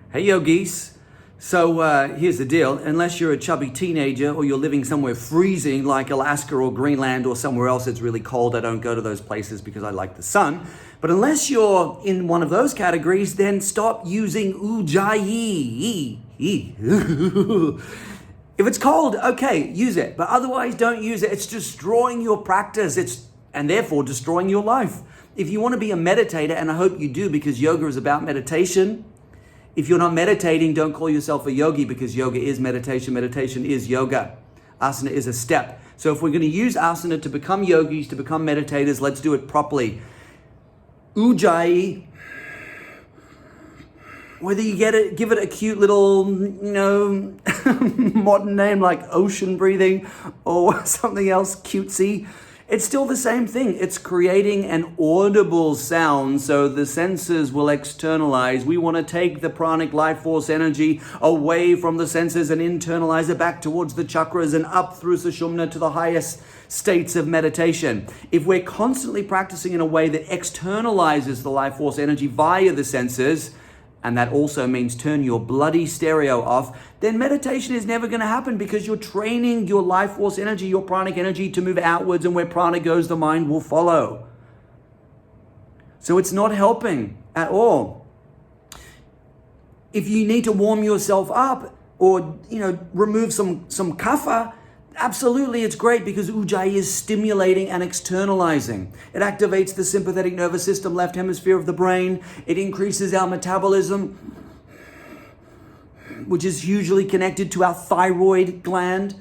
Hey yogis. So here's the deal. Unless you're a chubby teenager or you're living somewhere freezing like Alaska or Greenland or somewhere else that's really cold, I don't go to those places because I like the sun. But unless you're in one of those categories, then stop using Ujjayi. If it's cold, okay, use it. But otherwise, don't use it. It's destroying your practice. And therefore destroying your life. If you want to be a meditator, and I hope you do because yoga is about meditation. If you're not meditating, don't call yourself a yogi because yoga is meditation. Meditation is yoga. Asana is a step. So if we're going to use asana to become yogis, to become meditators, let's do it properly. Ujjayi, whether you give it a cute little, modern name like ocean breathing or something else cutesy, it's still the same thing. It's creating an audible sound so the senses will externalize. We want to take the pranic life force energy away from the senses and internalize it back towards the chakras and up through Sushumna to the highest states of meditation. If we're constantly practicing in a way that externalizes the life force energy via the senses, and that also means turn your bloody stereo off, then meditation is never going to happen because you're training your life force energy, your pranic energy to move outwards, and where prana goes, the mind will follow. So it's not helping at all. If you need to warm yourself up or, remove some kapha, absolutely, it's great because Ujjayi is stimulating and externalizing. It activates the sympathetic nervous system, left hemisphere of the brain. It increases our metabolism, which is usually connected to our thyroid gland.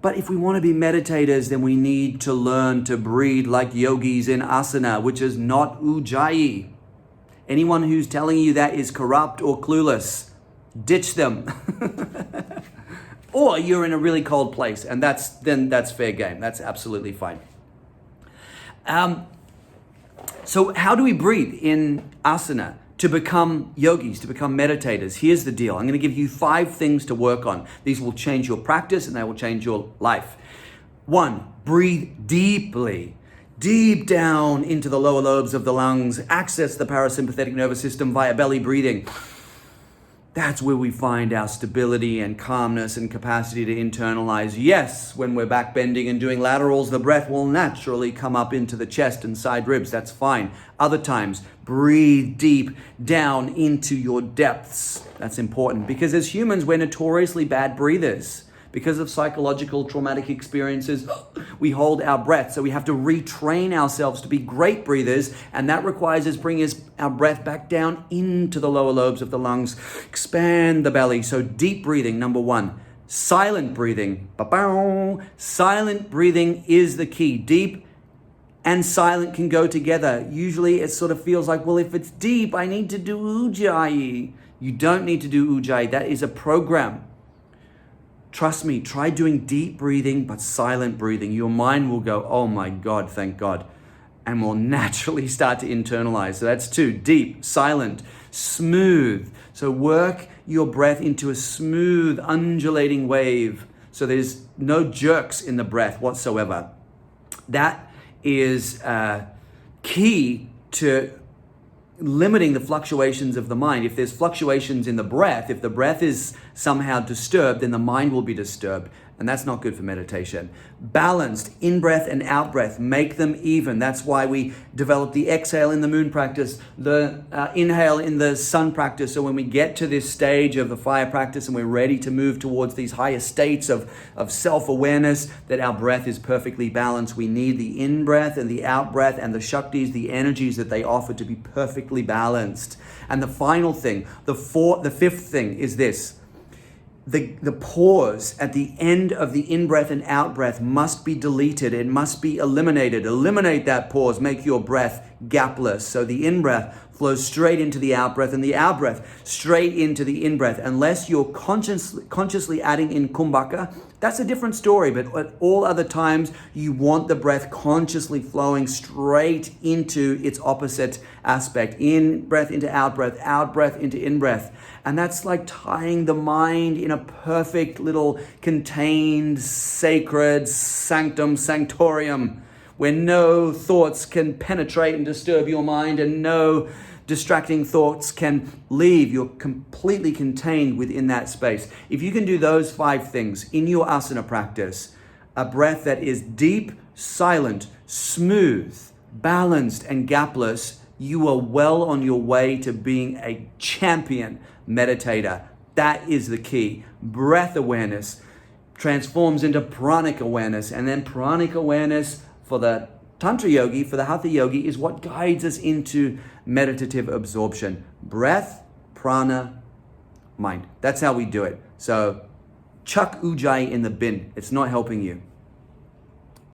But if we want to be meditators, then we need to learn to breathe like yogis in asana, which is not Ujjayi. Anyone who's telling you that is corrupt or clueless. Ditch them. Or you're in a really cold place, and that's fair game. That's absolutely fine. So how do we breathe in asana to become yogis, to become meditators? Here's the deal. I'm going to give you 5 things to work on. These will change your practice, and they will change your life. 1, breathe deeply. Deep down into the lower lobes of the lungs. Access the parasympathetic nervous system via belly breathing. That's where we find our stability and calmness and capacity to internalize. Yes, when we're back bending and doing laterals, the breath will naturally come up into the chest and side ribs. That's fine. Other times, breathe deep down into your depths. That's important because as humans, we're notoriously bad breathers. Because of psychological traumatic experiences, we hold our breath. So we have to retrain ourselves to be great breathers. And that requires us bringing our breath back down into the lower lobes of the lungs. Expand the belly. So deep breathing, number 1. Silent breathing. Ba-bow. Silent breathing is the key. Deep and silent can go together. Usually it sort of feels like, well, if it's deep, I need to do Ujjayi. You don't need to do Ujjayi. That is a program. Trust me, try doing deep breathing, but silent breathing. Your mind will go, oh my God, thank God. And will naturally start to internalize. So that's 2, deep, silent, smooth. So work your breath into a smooth, undulating wave. So there's no jerks in the breath whatsoever. That is key to limiting the fluctuations of the mind. If there's fluctuations in the breath, if the breath is somehow disturbed, then the mind will be disturbed. And that's not good for meditation. Balanced in-breath and out-breath. Make them even. That's why we develop the exhale in the moon practice, the inhale in the sun practice. So when we get to this stage of the fire practice and we're ready to move towards these higher states of self-awareness, that our breath is perfectly balanced. We need the in-breath and the out-breath and the shaktis, the energies that they offer to be perfectly balanced. And the final thing, the 5th thing is this. The pause at the end of the in-breath and out-breath must be deleted. It must be eliminated. Eliminate that pause. Make your breath gapless. So the in-breath flows straight into the out-breath and the out-breath straight into the in-breath. Unless you're consciously adding in kumbhaka, that's a different story. But at all other times, you want the breath consciously flowing straight into its opposite aspect. In-breath into out-breath, out-breath into in-breath. And that's like tying the mind in a perfect little contained, sacred sanctum sanctorium where no thoughts can penetrate and disturb your mind and no distracting thoughts can leave. You're completely contained within that space. If you can do those 5 things in your asana practice, a breath that is deep, silent, smooth, balanced, and gapless, you are well on your way to being a champion meditator. That is the key. Breath awareness transforms into pranic awareness, and then pranic awareness for the Tantra yogi, for the Hatha yogi, is what guides us into meditative absorption. Breath, prana, mind. That's how we do it. So chuck Ujjayi in the bin. It's not helping you.